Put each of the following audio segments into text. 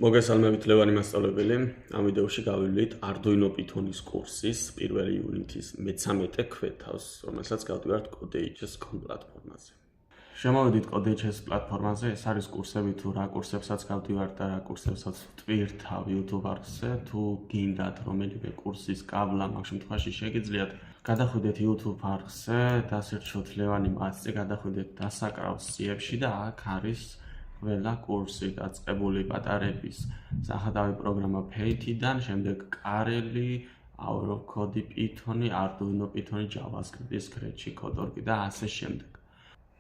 მოგესალმებით ლევანი მასწავლებელი. ამ ვიდეოში გავივლით Arduino Python-ის კურსის პირველი იუნიტის მე-13 ქვეთავს, რომელსაც გავდივართ Code.js.com პლატფორმაზე. Შემოვედით Code.js პლატფორმაზე, ეს არის კურსები თუ რა კურსებსაც გავდივართ და რა კურსებსაც ვტვირთავ YouTube არხზე, თუ გინდათ რომელიმე კურსის გავლა, მაგ შემთხვევაში შეგიძლიათ გადახვიდეთ YouTube არხზე, დასერჩოთ ლევანი მასწავლებელი, გადახვიდეთ დასაკრავს სიებში და აქ არის ყველა კურსი დაწყებული პატარების სახადავი პროგრამა Paint-დან, შემდეგ კარელი, AuroCode Python-ი, Arduino Python-ი, JavaScript-ი, Scratch-ი, Code.org-ი და ასე შემდეგ.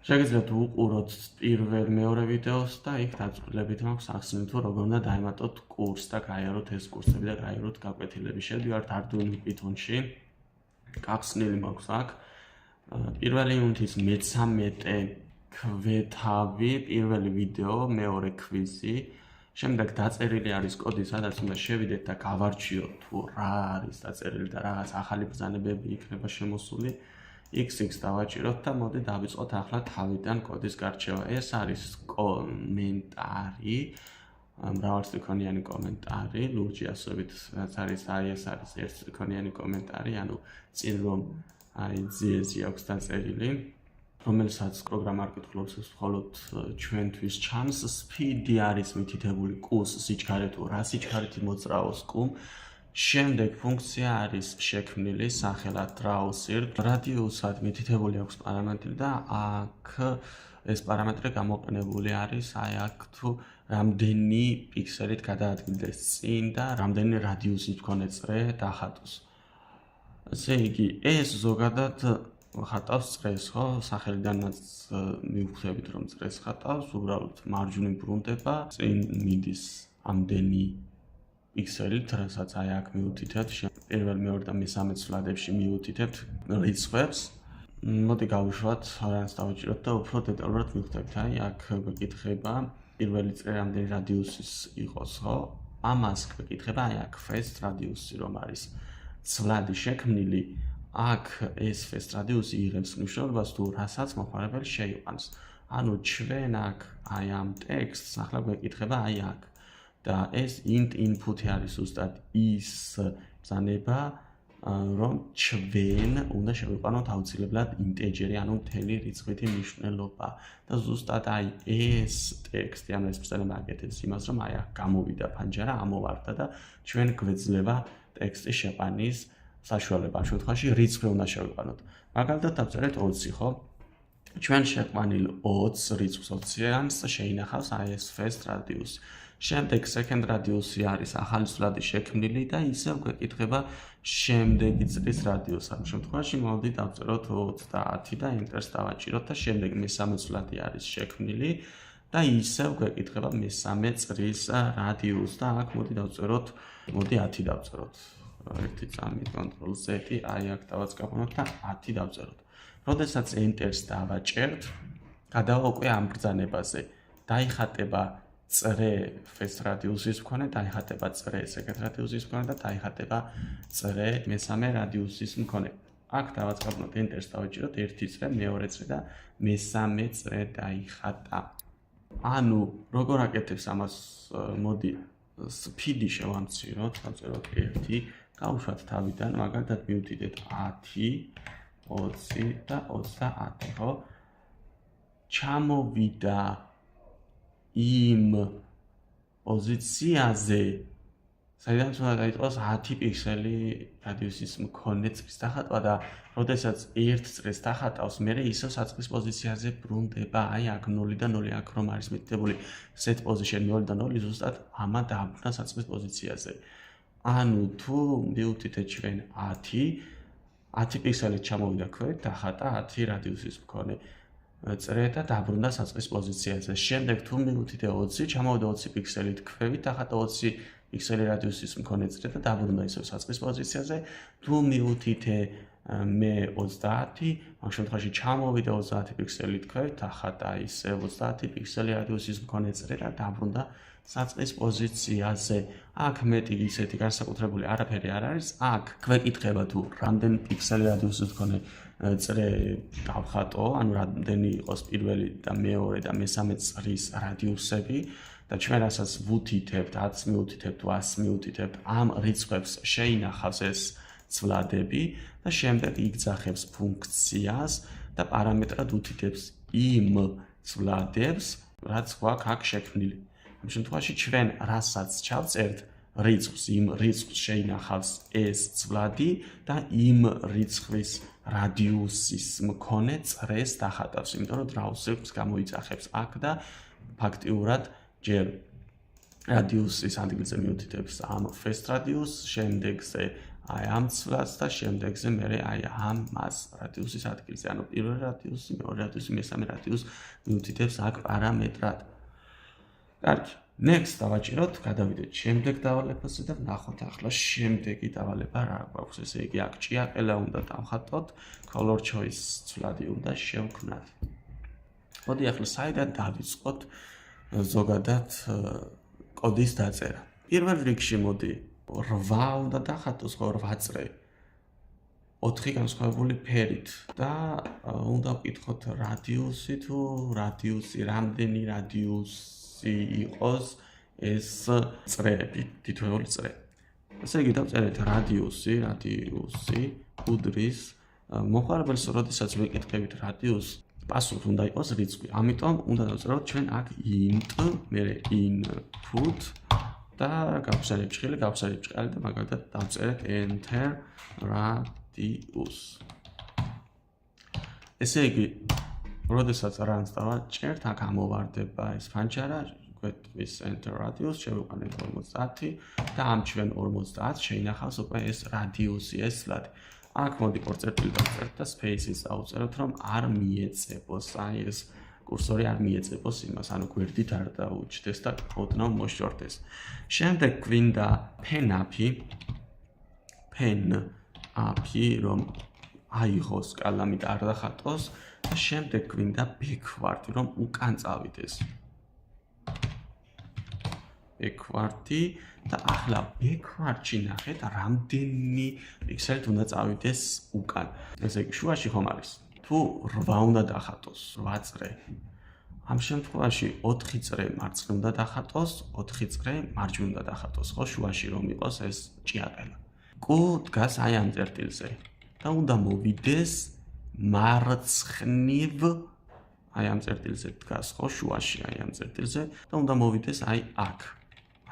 შეგიძლიათ უყუროთ პირველ მეორე ვიდეოს და იქ დაწვრილებით მაქვს ახსნილი თუ როგორ უნდა დაემატოთ კურსს და გაიაროთ ეს კურსები და გაიაროთ გაკვეთილები. შევდივართ Arduino Python-ში. გახსნილი მაქვს აქ პირველი იუნიტის მე-13 ქვეთავი, პირველი ვიდეო, მეორე კვიზი, შემდეგ დაწერილი არის კოდი, სადაც უნდა შევიდეთ და გავარჩიოთ თუ რა არის დაწერილი და რაღაც ახალი ბრძანებები იქნება შემოსული. XX დავაჭიროთ და მოდი დავიწყოთ ახლა თავიდან კოდის გარჩევა. ეს არის კომენტარი, მრავალსტრიქონიანი კომენტარი, ლურჯი ასობით, რაც არის ეს არის ერთსტრიქონიანი კომენტარი, ანუ წინ რომ ძიეზი აქვს დაწერილი. რომელსაც პროგრამა არ კითხულობს, მხოლოდ ჩვენთვის ჩანს. Speed-ი არის მითითებული კუს სიჩქარე თუ რა სიჩქარით მოძრაობს კუმ. შემდეგ ფუნქცია არის შექმნილი სახელად Draw-Circle. რადიუსად მითითებული აქვს პარამეტრი და აქ ეს პარამეტრი გამოყენებული არის აქ თუ რამდენი პიქსელით გადაადგილდეს წინ და რამდენი რადიუსით მქონე წრე დახატოს. ესე იგი, ეს ზოგადად ხატავს წრეს, ხო? სახელიდანაც მივხვდებით რომ წრეს ხატავს, უბრალოდ მარჯვნივ ბრუნდება, წინ მიდის ამდენი პიქსელით, რასაც აქ მივუთითებთ, პირველ, მეორე და მესამე ცვლადებში მივუთითებთ რიცხვებს. მოდი გავუშვათ, რანც დავიჭიროთ და უფრო დეტალურად მივხვდებით. აქ გვეკითხება პირველი წრე რამდენი რადიუსის იყოს, ხო? ამას გვეკითხება აქ first რადიუსი რომ არის ცვლადი შექმნილი. აქ ეს first რადიუსი იღებს მნიშვნელობას თუ რასაც მოხმარებელი შეიყვანს. ანუ ჩვენ აქ ამ ტექსტს ახლა გვეკითხება აქ. და ეს int input-ი არის ზუსტად ის ბრძანება, რომ ჩვენ უნდა შევიყვანოთ აუცილებლად ინტეჯერი, ანუ მთელი რიცხვითი მნიშვნელობა. და ზუსტად ეს ტექსტი, ანუ ეს ბრძანება აკეთებს იმას, რომ აქ გამოვიდა ფანჯარა, ამოვარდა და ჩვენ გვეძლება ტექსტის შეყვანის საშუალება. ამ შემთხვევაში რიცხვი უნდა შევიყვანოთ. მაგალითად დავწერეთ 20, ხო? ჩვენ შეყვანილ 20 რიცხვს 20-იანს შეინახავს ეს first რადიუსი. შემდეგ second რადიუსი არის ახალი ცვლადი შექმნილი და ისევ გვეკითხება შემდეგი წრის რადიუსი. ამ შემთხვევაში მოდი დავწეროთ 30 და enter-ს დავაჭიროთ და შემდეგ მესამე ცვლადი არის შექმნილი და ისევ გვეკითხება მესამე წრის რადიუსი და აქ მოდი დავწეროთ 10 დავწეროთ. ერთი წამი Ctrl-Z, აქ დავაწყაბოთ და 10 დავწეროთ. როდესაც enter-ს დავაჭერთ, გადავა უკვე ამ ბრძანებაზე. დაიხატება წრე first რადიუსის მქონე, დაიხატება წრე second რადიუსის მქონე და დაიხატება წრე მესამე რადიუსის მქონე. აქ დავაწყაბოთ enter-ს დავაჭიროთ, ერთი წრე, მეორე წრე და მესამე წრე დაიხატა. ანუ როგორ აკეთებს ამას, მოდი speed-ი შევამციროთ, დავწეროთ 1 გავუშვათ თავიდან, მაგალითად მივდიდეთ 10, 20 და 30, ხო? ჩამოვიდა იმ პოზიციაზე, საიდანაც უნდა დაიწყოს 10 პიქსელი რადიუსის მქონე წრის დახატვა და როდესაც ერთ წრეს დახატავს, მერე ისევ საწყის პოზიციაზე ბრუნდება, აქ 0 და 0, აქ რომ არის მითითებული set position 0 და 0, ზუსტად ამან დააბრუნა საწყის პოზიციაზე. ანუ თუ მივუთითეთ ჩვენ 10 პიქსელით ჩამოვიდა ქვეთ, დახატა 10 რადიუსის მქონე წრე და დაბრუნდა საწყის პოზიციაზე. შემდეგ თუ მივუთითე 20, ჩამოვიდა 20 პიქსელით ქვევით, დახატა 20 პიქსელი რადიუსის მქონე წრე და დაბრუნდა ისევ საწყის პოზიციაზე. თუ მივუთითე მე 30, ამ შემთხვევაში ჩამოვიდა 30 პიქსელით ქვევით, დახატა ისევ 30 პიქსელი რადიუსის მქონე წრე და დაბრუნდა საწყის პოზიციაზე. აქ მეტი ისეთი განსაკუთრებული არაფერი არ არის. აქ გვეკითხება თუ რამდენი პიქსელი რადიუსის მქონე წრე დავხატო, ანუ რამდენი იყოს პირველი და მეორე და მესამე წრის რადიუსები და ჩვენ რასაც ვუთითებთ, 10 მიუთითებთ, 100 მიუთითებთ, ამ რიცხვებს შეინახავს ეს ცვლადები და შემდეგ იგძახებს ფუნქციას და პარამეტრად უთითებს იმ ცვლადებს, რაც გვაქვს აქ შექმნილი. ამ შემთხვევაში ჩვენ რასაც ჩავწერთ რიცხვს, იმ რიცხვს შეინახავს ეს ცვლადი და იმ რიცხვის რადიუსის მქონე წრეს დახატავს, იმიტომ რომ დრაუსებს გამოიძახებს აქ და ფაქტიურად ჯერ რადიუსის ადგილზე მიუთითებს ამ first radius, შემდეგზე აი ამ ცვლადს და შემდეგზე მე აი ამას რადიუსის ადგილზე, ანუ პირველი რადიუსი, მეორე რადიუსი, მესამე რადიუსი მიუთითებს აქ პარამეტრად. კარგი. Next დავაჭიროთ, გადავიდეთ შემდეგ დავალებაზე და ვნახოთ ახლა შემდეგი დავალება რა გვაქვს. ესე იგი აქ ჭიაყელა უნდა დავხატოთ, color choice ცვლადი უნდა შევქმნათ. მოდი ახლა საიდან დავიწყოთ ზოგადად კოდის დაწერა. პირველ რიგში მოდი 8 უნდა დახატოს, ხო 8 წრე. 4 განსხვავებული ფერით და უნდა ვკითხოთ რადიუსი თუ რადიუსი, რამდენი რადიუსი იყოს ეს წრეები, თითოეული წრე. ესე იგი დავწერეთ რადიუსი უდრის მოხარებელს, როდესაც ვიკითხებით რადიუსს, პასუხი უნდა იყოს რიცხვი. ამიტომ უნდა დავწეროთ ჩვენ აქ int, მერე input და გავხსენებ ჭრილი და მაგალითად დავწერეთ enter radius. ესე იგი, როდესაც რანს დავაჭერთ, აქ ამოვარდება ეს ფანჯარა, გვეტყვის enter radius, შევიყვანეთ 50 და ამ ჩვენ 50 შეინახავს უკვე ეს რადიუსი, ეს ცვლადი. აქ მოდი ორწერტილი დავწერთ და space-ის დავწეროთ, რომ არ მიეწებოს, აი ეს კურსორი არ მიეწებოს იმას, ანუ გვერდით არ დაუჯდეს და ოდნავ მოშორდეს. შემდეგ გვინდა pen-აფი, რომ აიღოს კალამით არ დახატოს და შემდეგ გვინდა backward, რომ უკან წავიდეს. backward-ი და ახლა backward-ში ნახეთ, რამდენი პიქსელით უნდა წავიდეს უკან. ესე იგი, შუაში ხომ არის? თუ 8 უნდა დახატოს, 8 წრე. ამ შემთხვევაში 4 წრე მარცხნივ უნდა დახატოს, 4 წრე მარჯვნივ უნდა დახატოს, ხო, შუაში რომ იყოს ეს ჭიაყელა. კუ დგას აი ამ წერტილზე და უნდა მოვიდეს მარცხნივ აი ამ წერტილზე დგას, ხო, შუაში აი ამ წერტილზე და უნდა მოვიდეს აი აქ,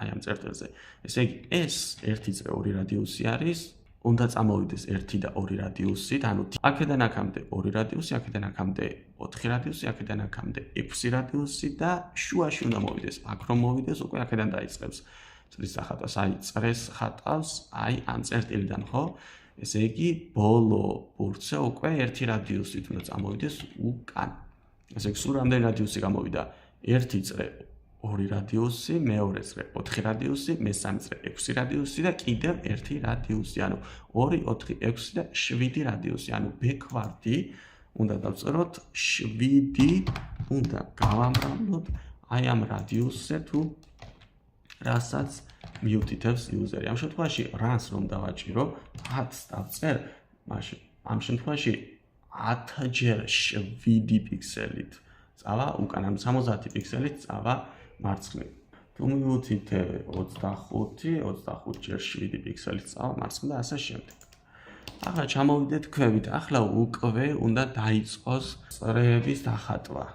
აი ამ წერტილზე. ესე იგი, ეს 1 წრე 2 რადიუსი არის. უნდა წამოვიდეს 1 და 2 რადიუსი, ანუ აქედან აქამდე 2 რადიუსი, აქედან აქამდე 4 რადიუსი, აქედან აქამდე 6 რადიუსი და შუაში უნდა მოვიდეს. აქ რომ მოვიდეს, უკვე აქედან დაიწყებს წრის დახატვას. აი, წრეს ხატავს, აი ამ წერტილიდან, ხო? ესე იგი, ბოლო ბურთზე უკვე 1 რადიუსით უნდა წამოვიდეს უკან. ესე იგი, სულ რამდენი რადიუსი გამოვიდა? 1 წრე 2 რადიუსი, მეორე წრე 4 რადიუსი, მესამე წრე 6 რადიუსი და კიდევ 1 რადიუსი, ანუ 2, 4, 6 და 7 რადიუსი, ანუ backward-ი უნდა დავწეროთ 7 უნდა გავამრავლოთ აი ამ რადიუსზე თუ რასაც მიუთითებს იუზერი. ამ შემთხვევაში runs რომ დავაჭირო, 10 დავწერ, მაშინ ამ შემთხვევაში 10-ჯერ 7 პიქსელით წავა უკან, ანუ 70 პიქსელით წავა მარცხნივ. თუ მიუთითე 25-ჯერ 7 პიქსელით წავა მარცხნივ და ასე შემდეგ. ახლა ჩამოვიდეთ ქვევით. ახლა უკვე უნდა დაიწყოს წრეების დახატვა.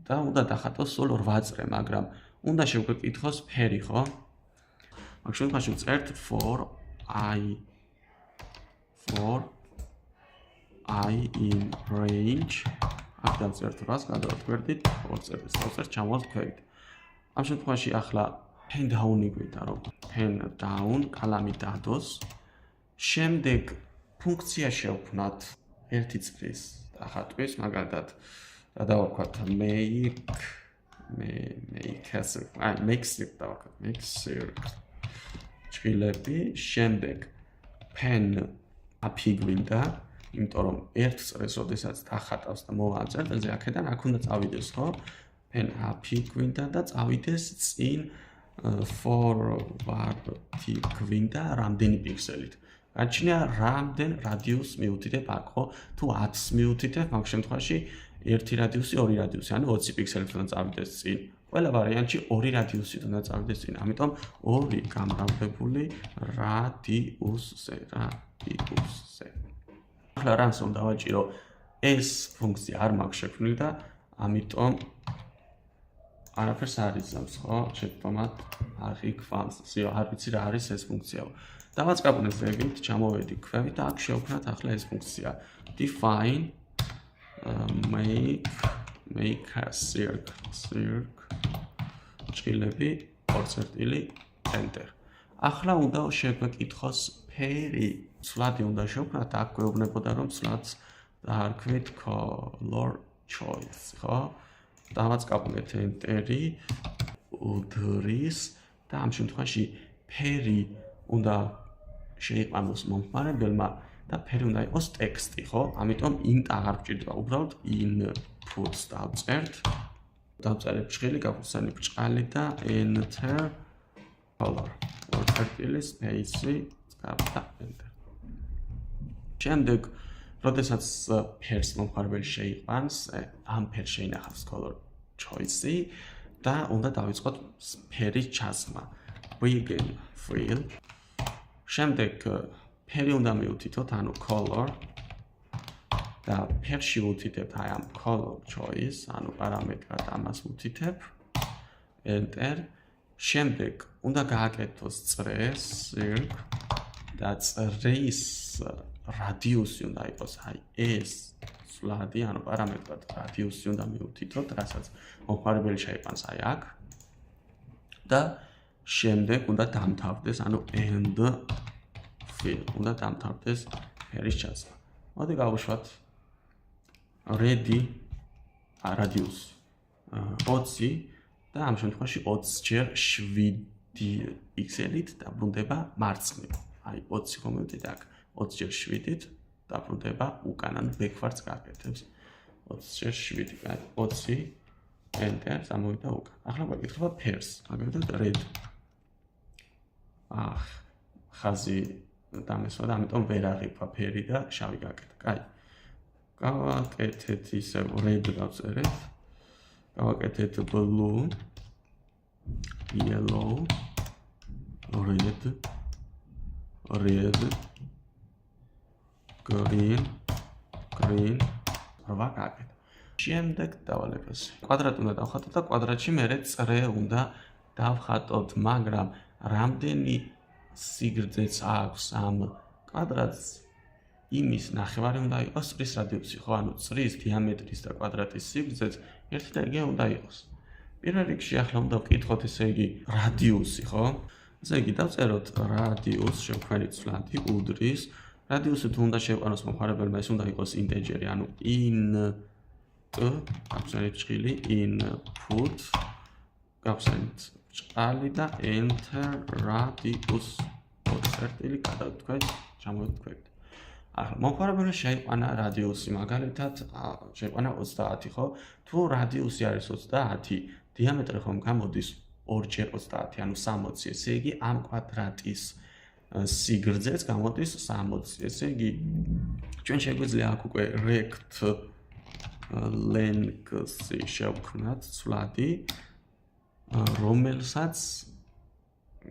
და უნდა დახატოს სულ 8 წრე, მაგრამ უნდა შევგვეკითხოს ფერი, ხო? მაგ შემთხვევაში ვწერთ for I in range. აქ დავწერთ 800, გადავაკვირდით 2 წრეს, დავწერთ ჩამოვალთ ქვევით. ამ შემთხვევაში ახლა pen down-ი გვინდა, რომ pen down კალამი დადოს. შემდეგ ფუნქცია შევქმნათ 1 წრის დახატვის, მაგალითად დავარქვათ make ჭრილები, შემდეგ pen აფი გვინდა, იმიტომ რომ 1 წრეს როდესაც დახატავს და მოვა ამ წერტილზე, აქედან აქ უნდა წავიდეს, ხო? pen აფი გვინდა და წავიდეს წინ forward-ი გვინდა რამდენი პიქსელით. გაჩნია რამდენ რადიუსს მიუთითებ აქ, ხო? თუ 10-ს მიუთითებ, მაგ შემთხვევაში 1 რადიუსი, 2 რადიუსი, ანუ 20 პიქსელით უნდა წავიდეს წინ. ყველა ვარიანტში 2 რადიუსით უნდა წავიდეს წინ. ამიტომ 2 გამრავლებული რადიუსზე. ახლა რამს უნდა დავაჭირო? ეს ფუნქცია არ მაქვს შექმნილი და ამიტომ არაფერს არ იზამს, ხო? შექმნათ არ იქვამს. არ ვიცი რა არის ეს ფუნქცია. დავაწყაბნეს ზეგით, ჩამოვედი ქვევით და აქ შევქმნათ ახლა ეს ფუნქცია. define make a circle ჭრილები 2 წერტილი enter. ახლა უნდა შეგვეკითხოს ფერი. ცვლადი უნდა შევქმნათ, აქ გვეუბნებოდა რომ ცვლადს დაარქვით color choice, ხო? დავაწყაბნეთ enter-ი უდრის და ამ შემთხვევაში ფერი უნდა შეიყვანოს მომხმარებელმა და ფერი უნდა იყოს ტექსტი, ხო? ამიტომ int აღარ გვჭირდება, უბრალოდ inputs დავწერთ. დავწერებ ჭრილი, გავხსენე ბრჭყალი და enter color. 2 წერტილი space-ი გავხსნა enter. შემდეგ, როდესაც ფერს მომხმარებელი შეიყვანს, ამ ფერს შეინახავს color choice-ი და უნდა დავიწყოთ ფერის ჩასხმა. begin fill. შემდეგ ფერი უნდა მივუთითოთ, ანუ color და ფერში ვუთითებთ აი ამ color choice, ანუ პარამეტრად ამას ვუთითებ. enter. შემდეგ უნდა გააკეთოს წრეს, circle და წრის რადიუსი უნდა იყოს აი ეს ცვლადი, ანუ პარამეტრად რადიუსი უნდა მივუთითოთ, რასაც მომხმარებელი შეიყვანს აი აქ. და შემდეგ უნდა დამთავრდეს, ანუ end fill, უნდა დამთავრდეს ფერის ჩასხმა. მოდი გავუშვათ ready radius 20 და ამ შემთხვევაში 20 ჯერ 7 პიქსელით დაბრუნდება მარცხნივ. აი 20 ხომევდით აქ 20 ჯერ 7-ით დაბრუნდება უკან, ანუ ბექვარდს გაკეთებს. 20 ჯერ 7, აი 20 enter სამოვიდა უკან. ახლა გვეკითხება ფერს. მაგალითად red. ხაზი დამესვა და ამიტომ ვერ აღიქვა ფერი და შავი გაკეთა. კაი. გავაკეთეთ ისე red დავწერეთ. გავაკეთეთ blue, yellow, red, green, ვაკაკეთ. შემდეგ დავალებ ეს. კვადრატი უნდა დავხატოთ და კვადრატში მერე წრე უნდა დავხატოთ, მაგრამ რამდენი სიგრძეც აქვს ამ კვადრატს, იმის ნახევარი უნდა იყოს წრის რადიუსი, ხო? ანუ წრის დიამეტრის და კვადრატის სიგრძეც ერთი და იგივე უნდა იყოს. პირველ რიგში ახლა უნდა ვკითხოთ, ესე იგი, რადიუსი, ხო? ესე იგი, დავწეროთ რადიუსს, შევქმნით ცვლადი, უდრის. რადიუსი თუ უნდა შევყვანოს მომხმარებელმა, ეს უნდა იყოს ინტეჯერი, ანუ int, გავხსენით ჭრილი, input, გავხსენით ჭრალი და enter radius 2 წერტილი გადავთქვეთ, ჩამოვთქვეთ. ახლა მომხმარებელმა შეიყვანა რადიუსი, მაგალითად, შეიყვანა 30, ხო? თუ რადიუსი არის 30, დიამეტრი ხომ გამოდის 2 ჯერ 30, ანუ 60, ესე იგი, ამ კვადრატის სიგრძეც გამოდის 60. ესე იგი, ჩვენ შეგვიძლია აქ უკვე rect length-ი შევქმნათ ცვლადი, რომელსაც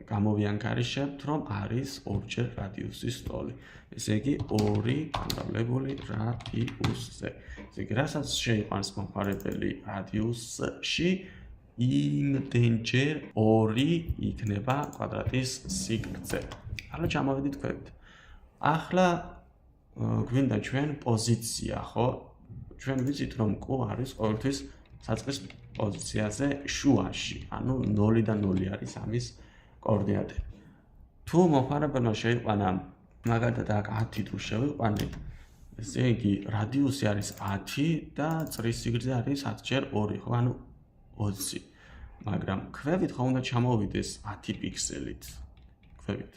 გამოვიანგარიშებთ, რომ არის 2 ჯერ რადიუსის ტოლი. ესე იგი, 2 გამრავლებული რადიუსზე. ესე იგი, რასაც შეიყვანს მომხმარებელი რადიუსში, იმდენჯერ 2 იქნება კვადრატის სიგრძე. ახლა ჩამოვედით ქვევით. ახლა გვინდა ჩვენ პოზიცია, ხო? ჩვენ ვიცით, რომ q არის ყოველთვის საწყის პოზიციაზე შუაში, ანუ 0-დან 0 არის ამის კოორდინატები. თუ მომხმარებელმა შეიყვანა, მაგალითად აქ 10 თუ შევიყვანეთ, ესე იგი რადიუსი არის 10 და წრის სიგრძე არის 10 ჯერ 2, ხო? ანუ 20. მაგრამ ქვევით ხო უნდა ჩამოვიდეს 10 პიქსელით. ქვევით.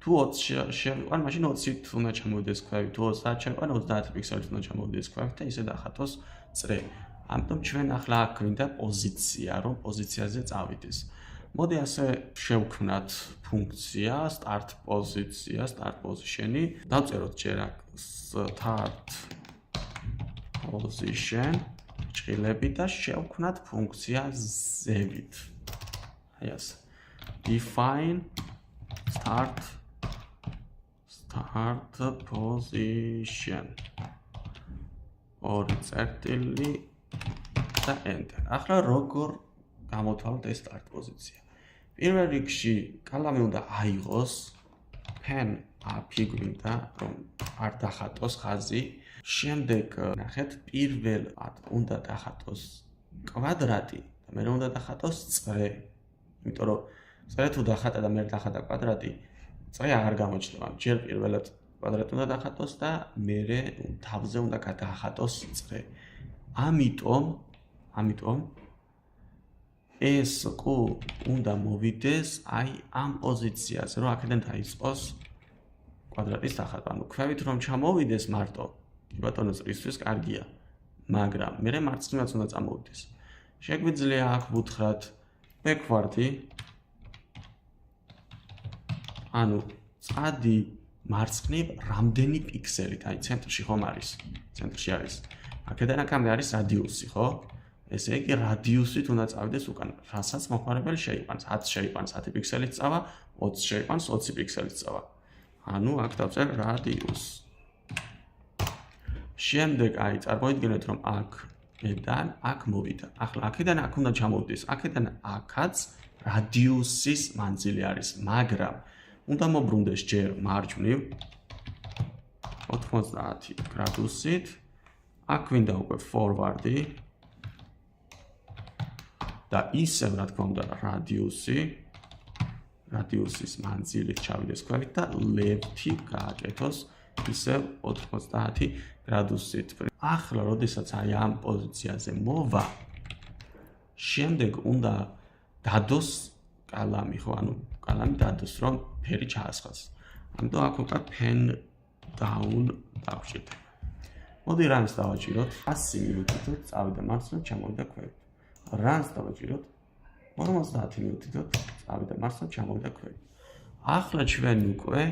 თუ 20 შევიყვან, მაშინ 20-ით უნდა ჩამოვიდეს ქვევით, თუ 30 შევიყვან, 30 პიქსელით უნდა ჩამოვიდეს ქვევით და ისე დახატოს წრე. ამიტომ ჩვენ ახლა აქ გვინდა პოზიცია, რომ პოზიციაზე წავიდეს. მოდი ასე შევქმნათ ფუნქცია start პოზიცია, start position-ი. დავწეროთ ჯერ აქ start position ჭრილები და შევქმნათ ფუნქცია ზევით. აი ასე. Define start position. ორი წერტილი და enter. ახლა როგორ გამოვთვალოთ ეს start პოზიცია. პირველ რიგში კალამი უნდა აიღოს, pen API გვინდა რომ არ დახატოს ხაზი. შემდეგ ნახეთ, პირველად უნდა დახატოს კვადრატი და მე უნდა დახატოს წრე. იმიტომ რომ წრე თუ დახატა და მე დახატა კვადრატი, წრე აღარ გამოჩნდება. ჯერ პირველად კვადრატი უნდა დახატოს და მერე თავზე უნდა გადაახატოს წრე. ამიტომ ეს კუ უნდა მოვიდეს აი ამ პოზიციაზე, რომ აქედან დაიწყოს კვადრატის დახატვა. ანუ ქვევით რომ ჩამოვიდეს მარტო, კი ბატონო, წრისთვის კარგია, მაგრამ მერე მარცხნივაც უნდა წამოვიდეს. შეგვიძლია აქ ვუთხრათ backward-ი, ანუ წადი მარცხნივ რამდენი პიქსელით, აი ცენტრში ხომ არის, ცენტრში არის. აქედან აქამდე არის რადიუსი, ხო? ესე იგი რადიუსით უნდა წავიდეს უკან, რასაც მოხმარებელი შეიყვანს, 10 შეიყვანს 10 პიქსელით წავა, 20 შეიყვანს 20 პიქსელით წავა. ანუ აქ დავწერ რადიუსს. შემდეგ აი წარმოიდგინეთ რომ აქედან აქ მოვიდა. ახლა აქედან აქ უნდა ჩამოვიდეს. აქედან აქაც რადიუსის მანძილი არის, მაგრამ უნდა მოbrunდეს ჯერ მარჯვნივ 90 გრადუსით. აქ გვინდა უკვე forward-ი და ისევ რა თქმა უნდა რადიუსის მანძილით ჩავიდეს ქვევით და left-ი გააკეთოს ისევ 90 გრადუსით. ახლა როდესაც აი ამ პოზიციაზე მოვა, შემდეგ უნდა დადოს კალამი, ხო, ანუ კალამი დადოს რომ ფერი ჩაასხას. ამიტომ აქ უკვე pen down დავჭირთ. მოდი runs დავაჭიროთ 100 მინუტით, წავიდა მარცხნივ, ჩამოვიდა ქვევით. runs დავაჭიროთ 50 მინუტით, წავიდა მარცხნივ, ჩამოვიდა ქვევით. ახლა ჩვენ უკვე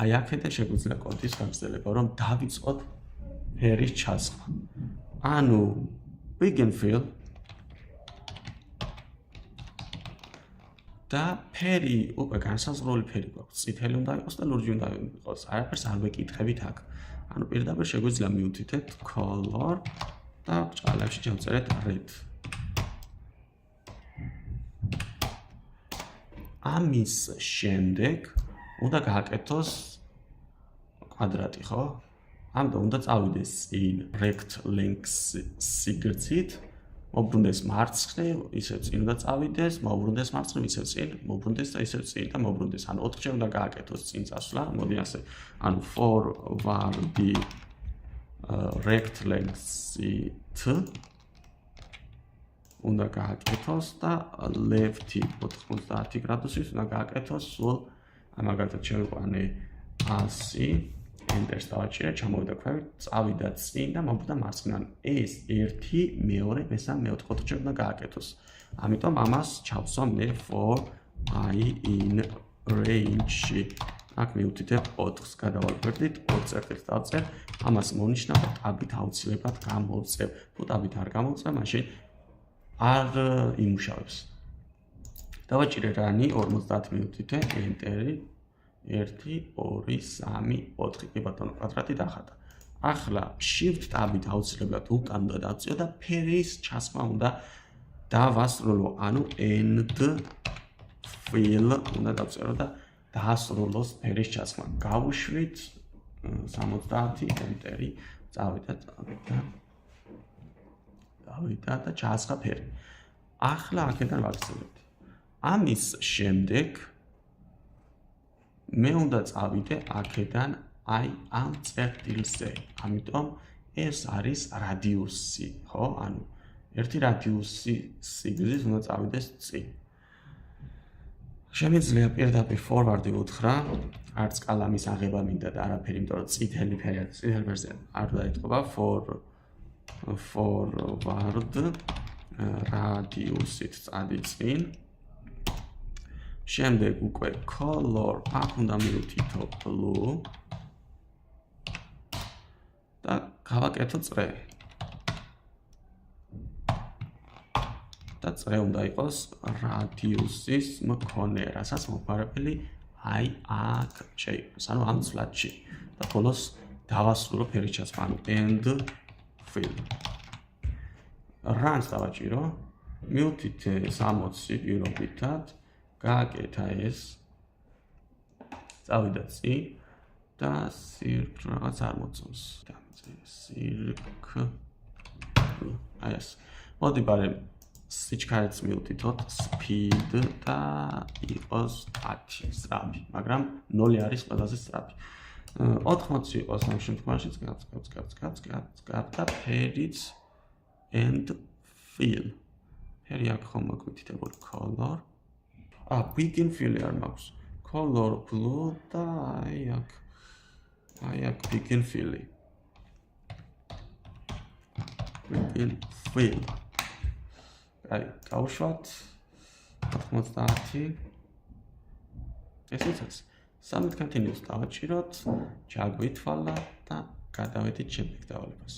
აი აქედან შეგვიძლია კოდის გაგრძელება, რომ დავიწყოთ ფერის ჩასხმა. ანუ begin fill და ფერი უკვე განსაზღვრული ფერი გვაქვს. წითელი უნდა იყოს და ლურჯი უნდა იყოს. არაფერს არ ვეკითხებით აქ. ანუ პირდაპირ შეგვიძლია მივუთითეთ color და ბრჭყალებში ჩავწერეთ red. ამის შემდეგ უნდა გააკეთოს კვადრატი, ხო? ამიტომ უნდა წავიდეს in rect length სიგრძით, მოbrunდეს მარცხნივ, ისევ წინ უნდა წავიდეს, მოbrunდეს მარცხნივ, ისევ წინ, მოbrunდეს და ისევ წინ და მოbrunდეს. ანუ 4-ჯერ უნდა გააკეთოს წინ წასვლა. მოდი ასე. ანუ forward rect length უნდა გააკეთოს და left 90 გრადუსით უნდა გააკეთოს სულ, მაგალითად შევიყვანე 100 enter-ს დავაჭირე, ჩამოვიდა ქვევით, წავიდა წინ და მოbrunდა მარცხნიდან. ეს 1, 2, 3, 4-ჯერ უნდა გააკეთოს. ამიტომ ამას ჩავსვა მე for I in range-ში. აქ მივუთითებ 4-ს, გადავალგვერდით, 4 წერტილს დავწერ, ამას მონიშნავ ტაბით აუცილებლად გამოვწევ. თუ ტაბით არ გამოვწევ, მაშინ არ იმუშავებს. დავაჭირე run-ი 50 მინუტით, enter-ი 1, 2, 3, 4, კი ბატონო, კვადრატი დახატა. ახლა shift ტაბით აუცილებლად უკან უნდა დავწიო და ფერის ჩასხმა უნდა დავასრულო, ანუ end fill უნდა დავწერო და დაასრულოს ფერის ჩასხმა. გავუშვით 70 enter-ი, წავიდა და ჩაასხა ფერი. ახლა აქედან ვაგრძელებთ. ამის შემდეგ მე უნდა წავიდე აქედან აი ამ წერტილზე. ამიტომ ეს არის რადიუსი, ხო? ანუ ერთი რადიუსი სიგრძით უნდა წავიდეს წინ. შემიძლია პირდაპირ forward-ი უთხრა, არც კალამის აღება მინდა და არაფერი, იმიტომ რომ წითელი ფერი არ დაიწყება forward radiusით წადი წინ. შემდეგ უკვე color აქ უნდა მივუთითო blue და გავაკეთო წრე. წრე უნდა იყოს რადიუსის მქონე, რასაც მომხმარებელი აი აქ შეიქმნას, ანუ ამ წლადში. და ბოლოს დავასრულო ფერის ჩაცმა, ანუ end fill. Runs დავაჭირო, მივთით 60 პირობითად, გააკეთა ეს, წავიდა წი და circle რაღაც არ მოწონს. აი ეს. მოდი ბარემ სიჩქარეც მივთითოთ speed და იყოს 10 სწრაფი, მაგრამ 0 არის ყველაზე სწრაფი. 80 იყოს ამ შემთხვევაში და ფერიც and fill. ფერი აქ ხომ მოგვითითებული color. Begin fill არ მაქვს. Color blue და აი აქ begin fill. Begin fill. აი, გავუშვათ 90. ესეც 3 continuous დავაჭიროთ, ჩაგვითვალა და გადავედით შემდეგ დავალებას.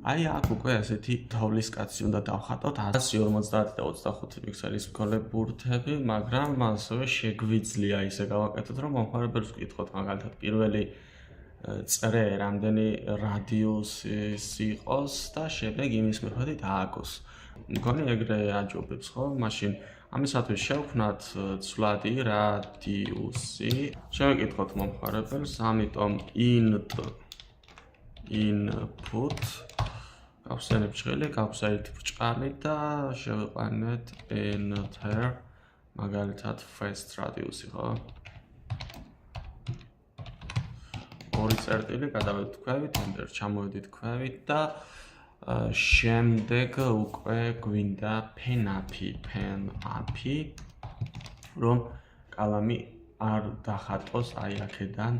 აი აქ უკვე ასეთი თოვლის კაცი უნდა დავხატოთ 150 და 25 პიქსელის მქონე ბურთები, მაგრამ ასევე შეგვიძლია ისე გავაკეთოთ, რომ მომხმარებელს ვკითხოთ მაგალითად პირველი წრე რამდენი რადიუსის იყოს და შემდეგ იმის მიხედვით ააგოს. მგონი ეგრე აჯობებს, ხო? მაშინ ამისათვის შევქმნათ ცვლადი რადიუსი. შევეკითხოთ მომხმარებელს, ამიტომ int input გავხსენებ ჭრილი, გავხსენით ბრჭყალი და შევეყანეთ enter მაგალითად first radius-ი, ხო? ორი წერტილი გადავედით ქვევით, enter ჩამოვედით ქვევით და შემდეგ უკვე გვინდა pen-up-ი, რომ კალამი არ დახატოს აი აქედან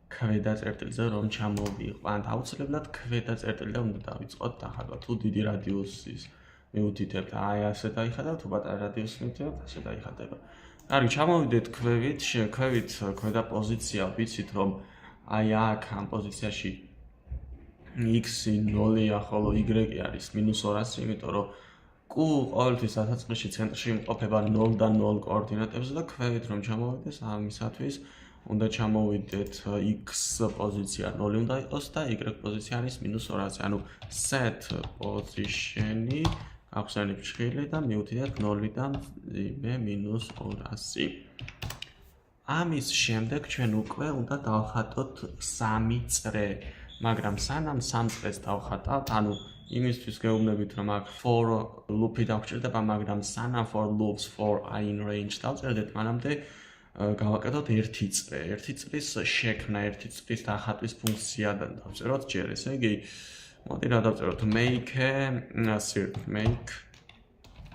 ქვედა წერტილზე, რომ ჩამოვიყვანთ. აუცილებლად ქვედა წერტილიდან უნდა დავიწყოთ დახატვა. თუ დიდი რადიუსის მიუთითებთ, აი ასე დაიხატა, თუ პატარა რადიუსის მიუთითებთ, ასე დაიხატება. კარგი, ჩამოვიდეთ ქვევით, ქვევით ქვედა პოზიცია ვიცით, რომ აი აქ ამ პოზიციაში x-ი 0-ია, ხოლო y-ი არის -200, იმიტომ რომ q ყოველთვის დასაწყისში ცენტრში იმყოფება 0 და 0 კოორდინატებზე და ქვევით რომ ჩამოვიდეს, ამისათვის უნდა ჩამოვიდეთ x პოზიცია 0 უნდა იყოს და y პოზიცია არის -200, ანუ set position-ი გავხსენებ ჭრილი და მივდივართ 0-დან -200. ამის შემდეგ ჩვენ უკვე უნდა დავხატოთ 3 წრე, მაგრამ სანამ 3 წრეს დავხატავთ, ანუ იმისთვის გეუბნებით რომ აქ for loop-ი დავჭირდება, მაგრამ სანამ for loops for I in range დავწერდეთ, მანამდე გავაკეთოთ 1 წრე. 1 წრის შექმნა, 1 წრის დახატვის ფუნქციიდან დავწეროთ ჯერ, ესე იგი მოდი რა დავწეროთ make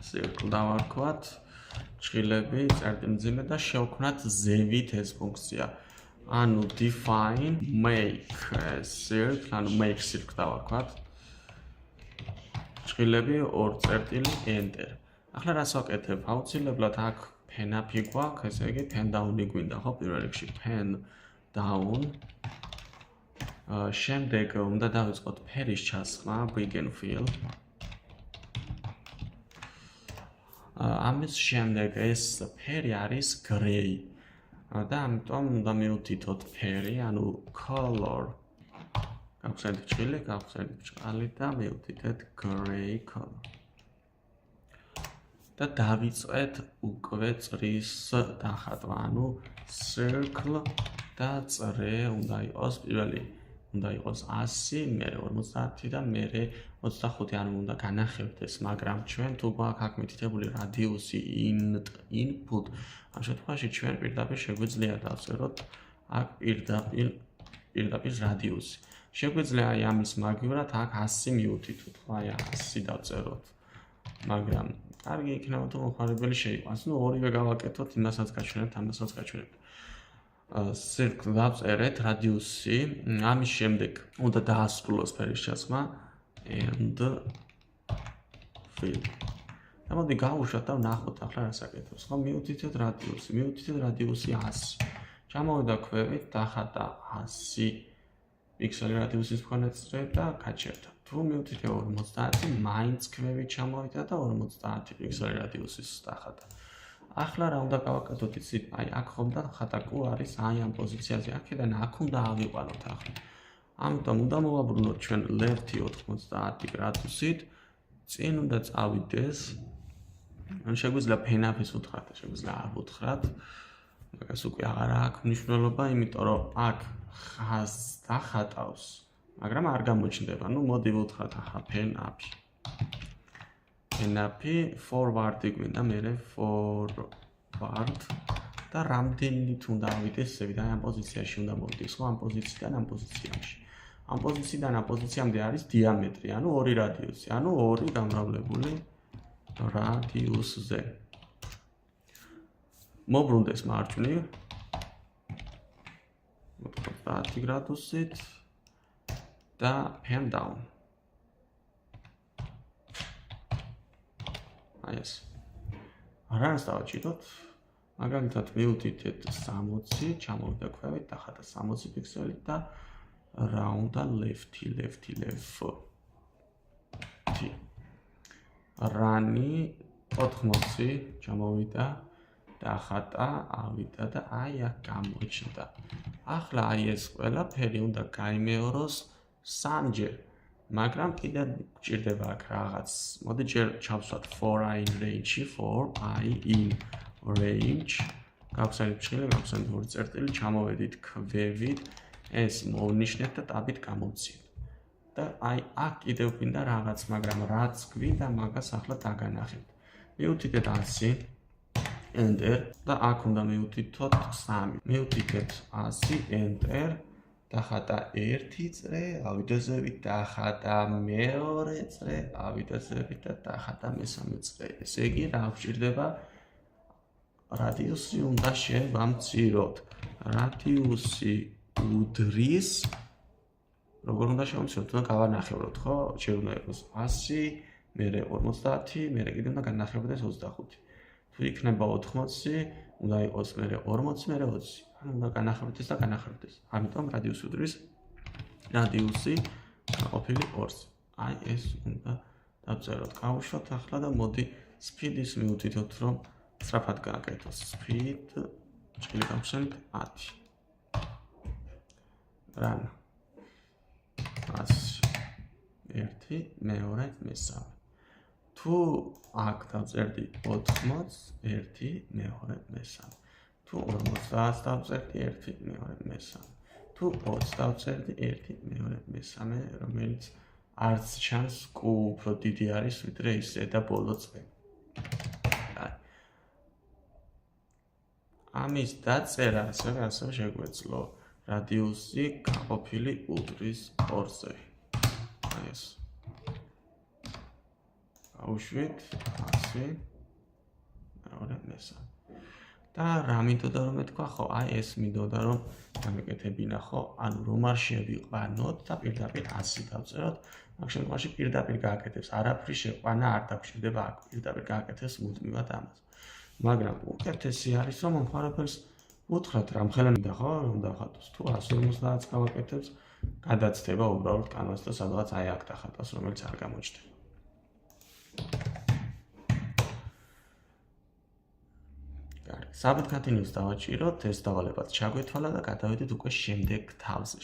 circle დავარქვათ ჭრილები წერტილმძიმე და შევქმნათ ზევით ეს ფუნქცია. ანუ define make circle, ანუ make circle დავარქვათ. ჭრილები 2 წერტილი enter. ახლა რას ვაკეთებ? აუცილებლად აქ pen-up-ი გვაქვს, ესე იგი pen down-ი გვინდა, ხო, პირველ რიგში pen down. შემდეგ უნდა დავიწყოთ ფერის ჩასხმა, begin fill. ამის შემდეგ ეს ფერი არის gray. და ამიტომ უნდა მივთითოთ ფერი, ანუ color. გავხსენით ჭრილი, გავხსენით ბრჭყალი და მივთითეთ gray color. და დავიწყეთ უკვე წრის დახატვა, ანუ circle და წრე უნდა იყოს პირველი უნდა იყოს 100, მერე 50 და მერე 25, ანუ უნდა განახევთ ეს, მაგრამ ჩვენ თუ გვაქვს აქ მითითებული რადიუსი input, ამ შემთხვევაში ჩვენ პირდაპირ შეგვიძლია დავწეროთ აქ პირდაპირ რადიუსი. შეგვიძლია აი ამის მაგივრად აქ 100 მივუთითოთ, ხო, აი 100 დავწეროთ. მაგრამ კარგი იქნება თუ მომხმარებელი შეიყვანს. ნუ ორივე გავაკეთოთ, იმასაც გაჩვენებთ, ამასაც გაჩვენებთ. circle დავწერეთ რადიუსი, ამის შემდეგ უნდა დაასრულოს ფერის ჩასხმა and fill. და მოდი გავუშვათ და ვნახოთ ახლა რას აკეთებს. ხო, მივუთითეთ რადიუსი 100. ჩამოვიდა ქვევით, დახატა 100 პიქსელი რადიუსის მქონე წრე და გაჩერდა. თუ თუ მივთითე 50, მაინც ქვევით ჩამოვიდა და 50 პიქსელი რადიუსის დახატა. ახლა რა უნდა გავაკეთოთ იცით? აი აქ ხომ და ხატაკუ არის აი ამ პოზიციაზე. აქედან აქ უნდა ავიყვანოთ ახლა. ამიტომ უნდა მოვაბრუნოთ ჩვენ ლეფტი 90 გრადუსით. წინ უნდა წავიდეს. ან შეგვიძლია ფენაფის უთხრათ, შეგვიძლია არ უთხრათ. მაგას უკვე აღარ აქვს მნიშვნელობა, იმიტომ რომ აქ ხაზს დახატავს, მაგრამ არ გამოჩნდება. ნუ მოდი ვუთხრათ ახლა ფენაფი. ფენაფი forward-ი გვინდა, მერე forward და რამდენით უნდა ავიდეს, ზევით, აი ამ პოზიციაში უნდა მოვიდეს, ხო, ამ პოზიციიდან ამ პოზიციაში. ამ პოზიციიდან ამ პოზიციამდე არის დიამეტრი, ანუ 2 რადიუსი, ანუ 2 გამრავლებული რადიუსზე. მობრუნდეს მარჯვნივ 90 გრადუსით და pen down. აი ეს. არანს დავაჭიროთ. მაგალითად მივდიდეთ 60, ჩამოვიდა ქვევით, დახატა 60 პიქსელი და რა უნდა left-ი. რანი 80 ჩამოვიდა, დახატა, ავიდა და აი აქ გამოჩნდა. ახლა აი ეს ყველაფერი უნდა გაიმეოროს 3-ჯერ. მაგრამ კიდევ გჭირდება აქ რაღაც. მოდი ჯერ ჩავსვათ 4i in range-ი, 4i in range. გავხსენებთ ჭრილი, გავხსენებთ 2 წერტილი, ჩამოვედით ქვევით, ეს მოვნიშნეთ და ტაბით გამოვციეთ. და აი აქ კიდევ გვინდა რაღაც, მაგრამ რაც გვინდა, მაგას ახლა დაგანახებთ. მივთითეთ 100, enter და აქ უნდა მივთითოთ 3. მივთითეთ 100, enter. დახატა 1 წრე, ავიდა ზევით, დახატა მეორე წრე, ავიდა ზევით და დახატა მესამე წრე. ესე იგი, რა გვჭირდება? რადიუსი უნდა შევამციროთ. რადიუსი უდრის. როგორ უნდა შევამციროთ? უნდა გავანახევროთ, ხო? შეუნდა იყოს 100, მერე 50, მერე კიდე უნდა განახევრდეს 25. თუ იქნება 80, უნდა იყოს მერე 40, მერე 20. უნდა განახევრდეს და განახევრდეს. ამიტომ რადიუსი უდრის რადიუსი ყოფილი 2-ს. აი ეს უნდა დავწეროთ. გავუშვათ ახლა და მოდი speed-ის მივუთითოთ, რომ სწრაფად გააკეთოს. speed ჭრილი გავხსენით 10. run 100, 1, მეორე, მესამე. თუ აქ დავწერდი 80, 1, მეორე, მესამე. თუ 50 დავწერდი 1, მეორე, მესამე. თუ 20 დავწერდი 1, მეორე, მესამე, რომელიც არც ჩანს კუ უფრო დიდი არის, ვიდრე ის ზედა ბოლო წრე. ამის დაწერა ასევე შეგვეძლო რადიუსი გაყოფილი უდრის 2-ზე. აი ეს. გავუშვით 100, მეორე, მესამე. და რა მინდოდა რომ მეთქვა, ხო, აი ეს მინდოდა რომ გამეკეთებინა, ხო, ანუ რომ არ შევიყვანოთ და პირდაპირ 100 დავწეროთ, მაგ შემთხვევაში პირდაპირ გააკეთებს, არაფრის შეყვანა არ დაგვჭირდება აქ, პირდაპირ გააკეთებს მუდმივად ამას. მაგრამ უკეთესი არის რომ მომხმარებელს უთხრათ რა მხელენდა, ხო, რომ დახატოს. თუ 150-ს გავაკეთებს, გადაცდება უბრალოდ კანვას და სადღაც აი აქ დახატოს, რომელიც არ გამოჩნდება. Subit continuous დავაჭიროთ, ეს დავალებაც ჩაგვეთვალა და გადავედით უკვე შემდეგ თავზე.